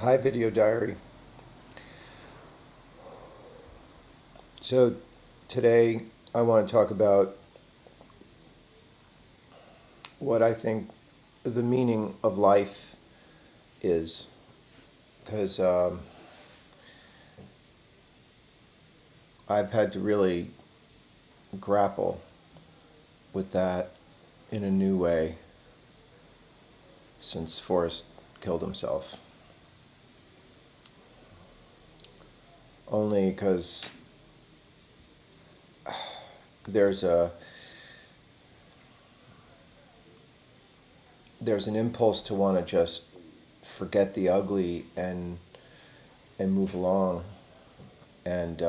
Hi, Video Diary. So, today I want to talk about what I think the meaning of life is. Because I've had to really grapple with that in a new way since Forrest killed himself. Only because there's a there's an impulse to want to just forget the ugly and move along and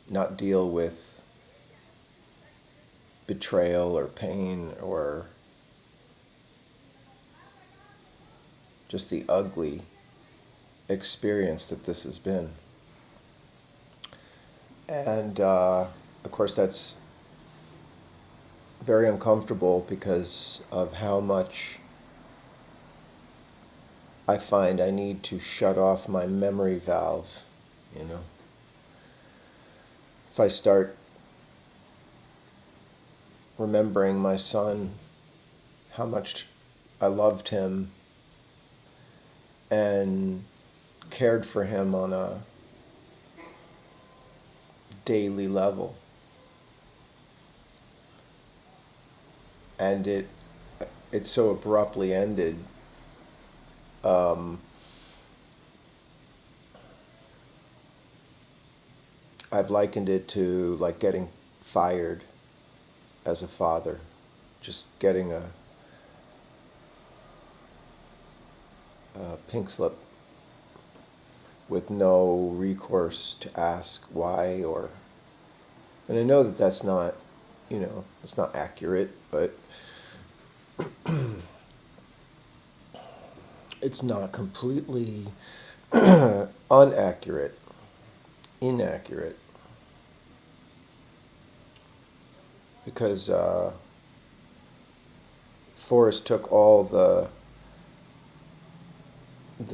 not deal with betrayal or pain or just the ugly experience that this has been. And of course, that's very uncomfortable because of how much I find I need to shut off my memory valve, you know. If I start remembering my son, how much I loved him and cared for him on a daily level, and it so abruptly ended. I've likened it to like getting fired as a father, just getting a pink slip with no recourse to ask why and I know that that's not, it's not accurate, but it's not completely inaccurate, because Forrest took all the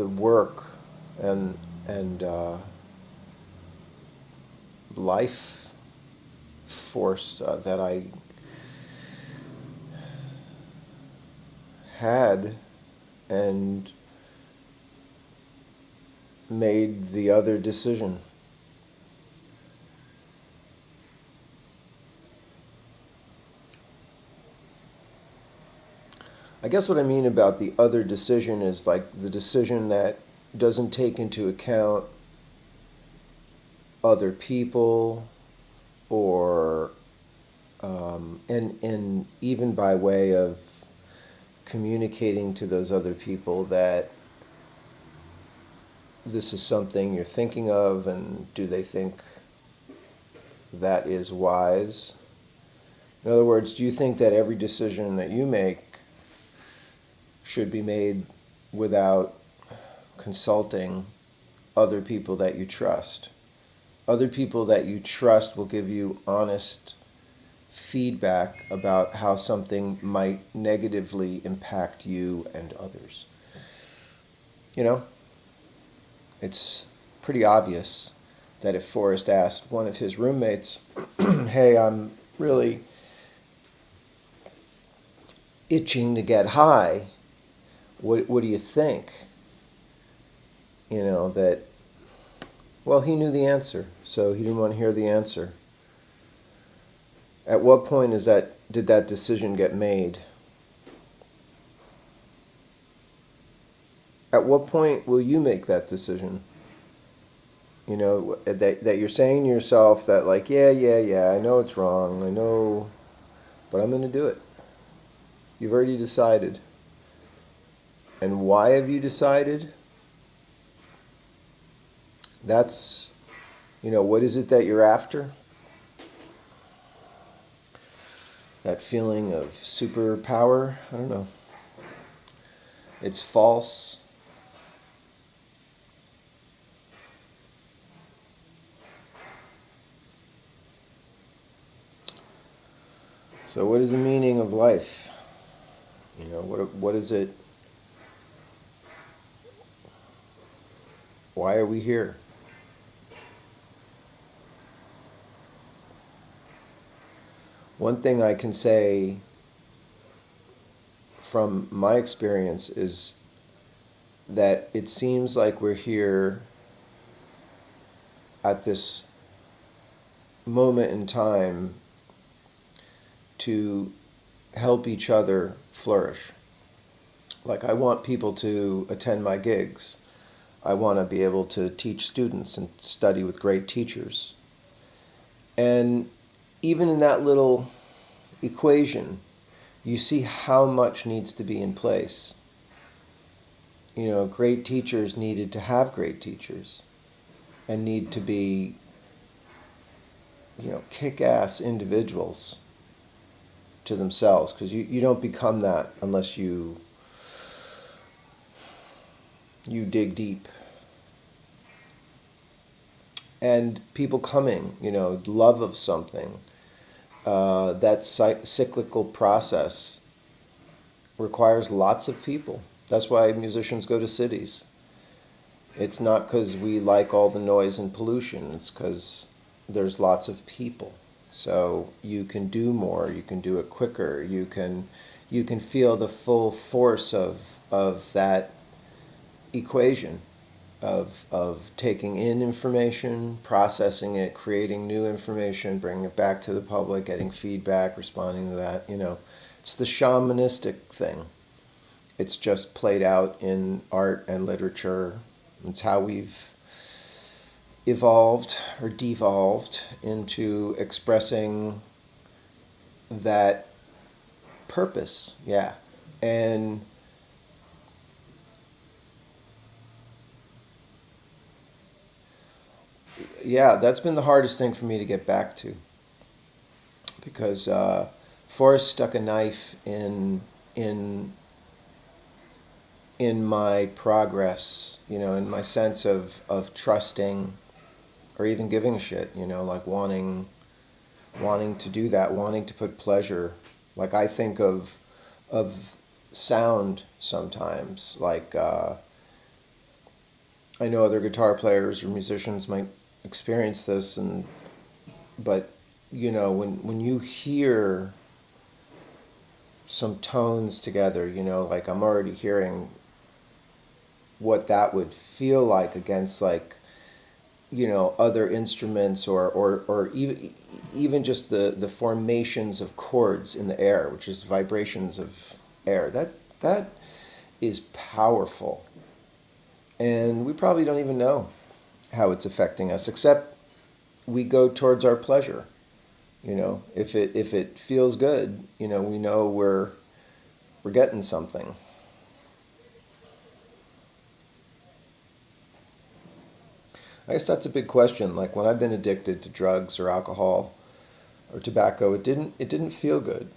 work and life force that I had and made the other decision. I guess what I mean about the other decision is like the decision that doesn't take into account other people or and even by way of communicating to those other people that this is something you're thinking of, and do they think that is wise? In other words, do you think that every decision that you make should be made without consulting other people that you trust? Other people that you trust will give you honest feedback about how something might negatively impact you and others. You know, it's pretty obvious that if Forrest asked one of his roommates, hey, I'm really itching to get high, what do you think? Well, he knew the answer, so he didn't want to hear the answer. At what point did that decision get made? At what point will you make that decision? That you're saying to yourself that like, yeah, I know it's wrong, I know, but I'm going to do it. You've already decided. And why have you decided? That's, what is it that you're after? That feeling of superpower? I don't know. It's false. So what is the meaning of life? What is it? Why are we here? One thing I can say from my experience is that it seems like we're here at this moment in time to help each other flourish. Like, I want people to attend my gigs. I want to be able to teach students and study with great teachers. And even in that little equation, you see how much needs to be in place. You know, great teachers needed to have great teachers and need to be, kick-ass individuals to themselves, because you don't become that unless you dig deep. And people coming, love of something, that cyclical process requires lots of people. That's why musicians go to cities. It's not because we like all the noise and pollution. It's because there's lots of people. So you can do more. You can do it quicker. You can feel the full force of that equation of taking in information, processing it, creating new information, bringing it back to the public, getting feedback, responding to that. It's the shamanistic thing. It's just played out in art and literature. It's how we've evolved or devolved into expressing that purpose. Yeah. And yeah, that's been the hardest thing for me to get back to, because Forrest stuck a knife in my progress, in my sense of trusting or even giving a shit, like wanting to do that, wanting to put pleasure. Like, I think of sound sometimes, like I know other guitar players or musicians might experience this, but when you hear some tones together, like, I'm already hearing what that would feel like against, like, other instruments, or even just the formations of chords in the air, which is vibrations of air. That is powerful. And we probably don't even know how it's affecting us, except we go towards our pleasure. If it feels good, we know we're getting something. I guess that's a big question. Like, when I've been addicted to drugs or alcohol or tobacco, it didn't feel good.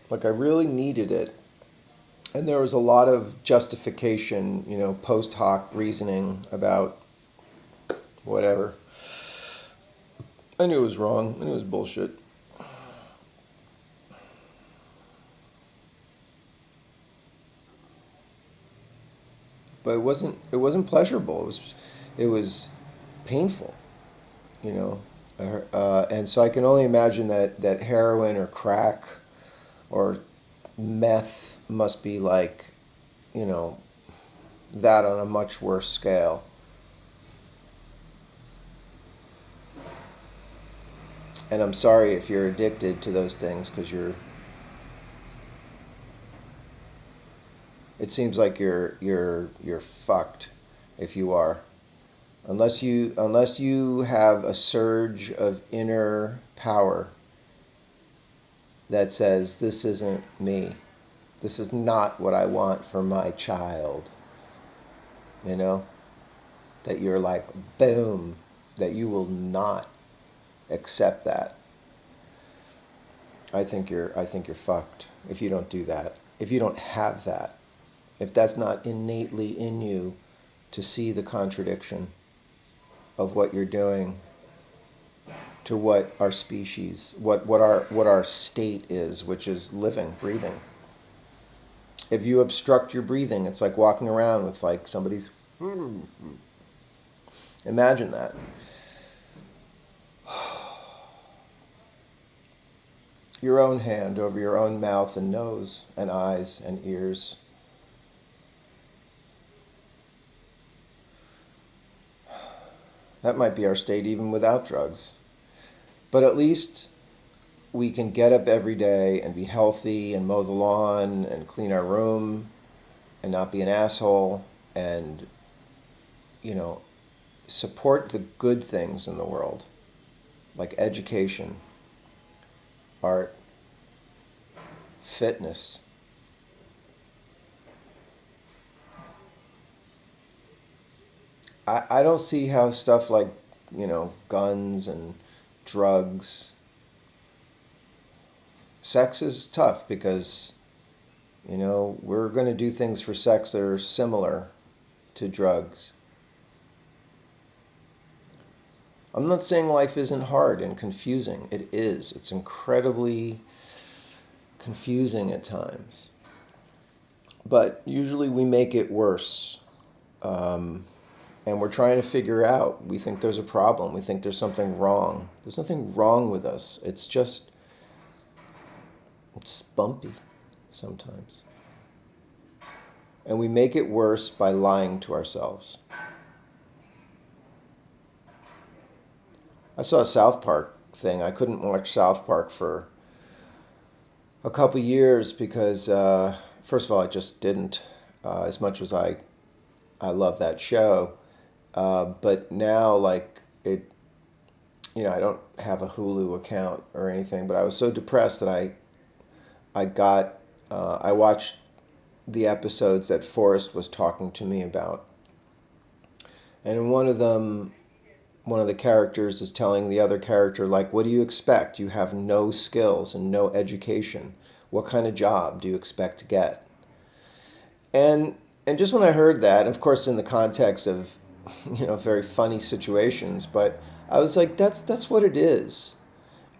Like, I really needed it. And there was a lot of justification, post hoc reasoning about whatever. I knew it was wrong. I knew it was bullshit. But it wasn't pleasurable. It was painful, you know. And so I can only imagine that heroin or crack or meth must be like, that on a much worse scale. And I'm sorry if you're addicted to those things, because it seems like you're fucked if you are. Unless you have a surge of inner power that says, this isn't me. This is not what I want for my child. That you're like, boom, that you will not accept that. I think you're fucked if you don't do that. If you don't have that. If that's not innately in you to see the contradiction of what you're doing to what our species, what our state is, which is living, breathing. If you obstruct your breathing, it's like walking around with like somebody's Imagine that. Your own hand over your own mouth and nose and eyes and ears. That might be our state even without drugs. But at least we can get up every day and be healthy and mow the lawn and clean our room and not be an asshole and, support the good things in the world, like education, art, fitness. I don't see how stuff like, guns and drugs. Sex is tough because, we're going to do things for sex that are similar to drugs. I'm not saying life isn't hard and confusing. It is. It's incredibly confusing at times. But usually we make it worse. And we're trying to figure out, we think there's a problem. We think there's something wrong. There's nothing wrong with us. It's bumpy sometimes. And we make it worse by lying to ourselves. I saw a South Park thing. I couldn't watch South Park for a couple years because, first of all, I just didn't, as much as I love that show. But now, I don't have a Hulu account or anything, but I was so depressed that I watched the episodes that Forrest was talking to me about. And in one of them, one of the characters is telling the other character, what do you expect? You have no skills and no education. What kind of job do you expect to get? And just when I heard that, of course in the context of, very funny situations, but I was like, that's what it is.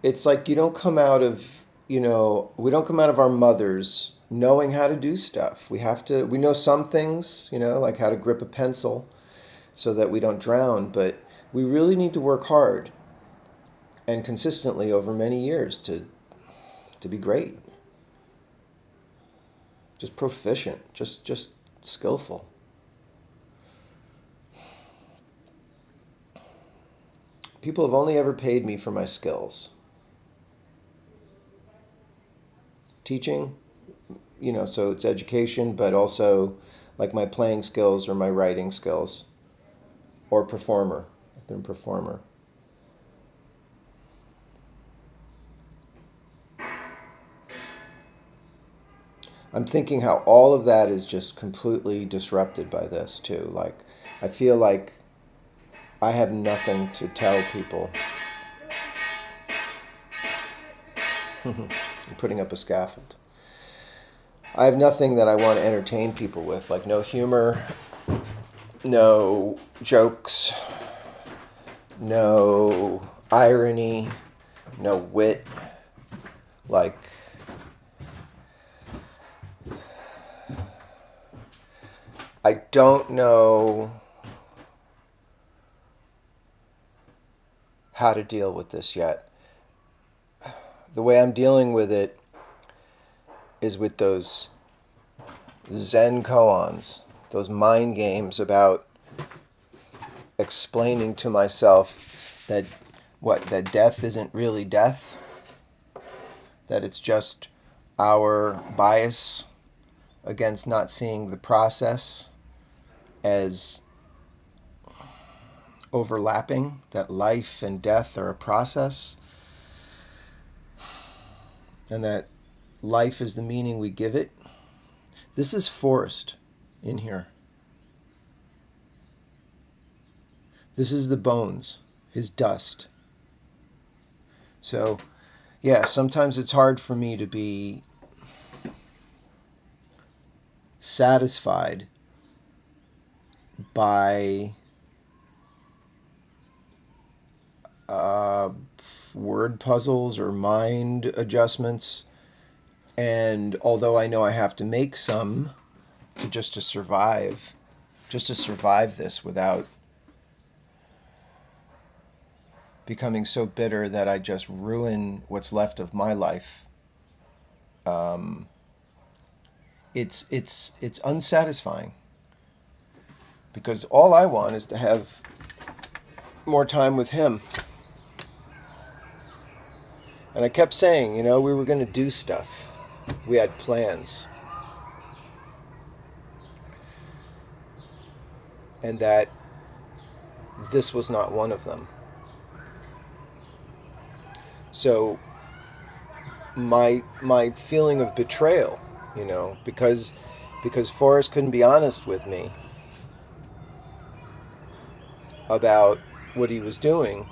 It's like you don't come out of, we don't come out of our mothers knowing how to do stuff. We know some things, like how to grip a pencil so that we don't drown, but we really need to work hard and consistently over many years to be great. Just proficient, just skillful. People have only ever paid me for my skills. Teaching, so it's education, but also like my playing skills or my writing skills. Or performer. I've been a performer. I'm thinking how all of that is just completely disrupted by this too. I feel like I have nothing to tell people. I'm putting up a scaffold. I have nothing that I want to entertain people with, no humor, no jokes, no irony, no wit. I don't know how to deal with this yet. The way I'm dealing with it is with those Zen koans, those mind games about explaining to myself that death isn't really death, that it's just our bias against not seeing the process as overlapping, that life and death are a process, and that life is the meaning we give it. This is Forrest in here. This is the bones, his dust. So, yeah, sometimes it's hard for me to be satisfied by word puzzles or mind adjustments. And although I know I have to make some to survive this without becoming so bitter that I just ruin what's left of my life, it's unsatisfying, because all I want is to have more time with him. And I kept saying, we were going to do stuff. We had plans. And that this was not one of them. So my feeling of betrayal, because Forrest couldn't be honest with me about what he was doing,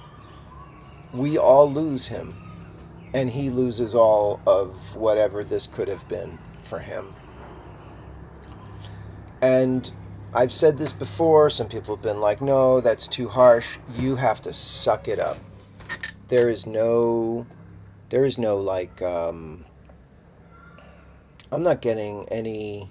we all lose him. And he loses all of whatever this could have been for him. And I've said this before. Some people have been like, no, that's too harsh. You have to suck it up. There is no like, I'm not getting any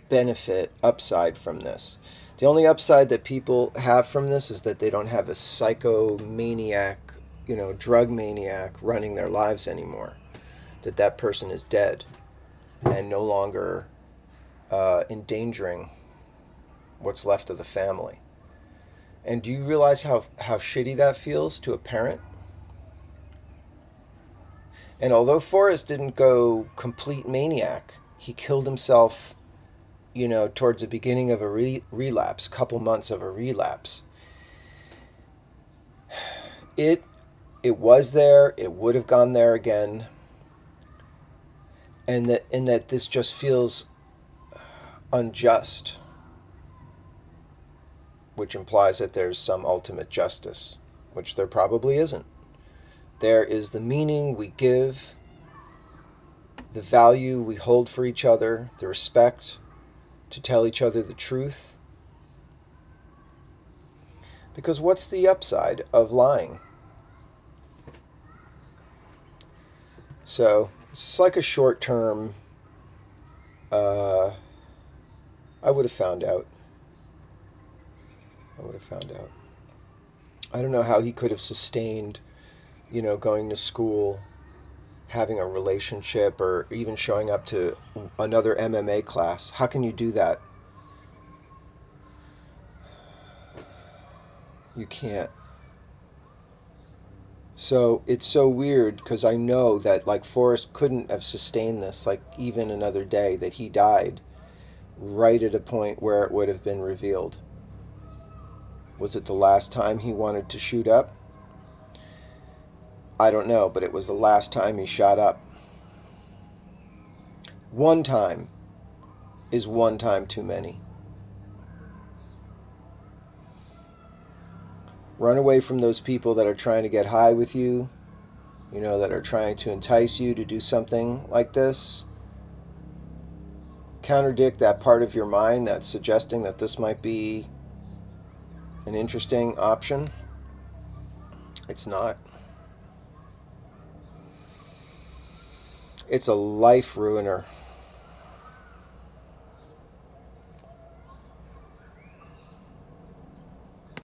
benefit, upside from this. The only upside that people have from this is that they don't have a psychomaniac, drug maniac running their lives anymore. That person is dead and no longer endangering what's left of the family. And do you realize how shitty that feels to a parent? And although Forrest didn't go complete maniac, he killed himself, towards the beginning of a relapse, couple months of a relapse. It was there. It would have gone there again. And that this just feels unjust, which implies that there's some ultimate justice, which there probably isn't. There is the meaning we give, the value we hold for each other, the respect to tell each other the truth. Because what's the upside of lying? So it's like a short term, I would have found out. I don't know how he could have sustained, going to school, having a relationship, or even showing up to another MMA class. How can you do that? You can't. So it's so weird, because I know that like Forrest couldn't have sustained this like even another day, that he died right at a point where it would have been revealed. Was it the last time he wanted to shoot up? I don't know, but it was the last time he shot up. One time is one time too many. Run away from those people that are trying to get high with you, that are trying to entice you to do something like this. Counterdict that part of your mind that's suggesting that this might be an interesting option. It's not. It's a life ruiner.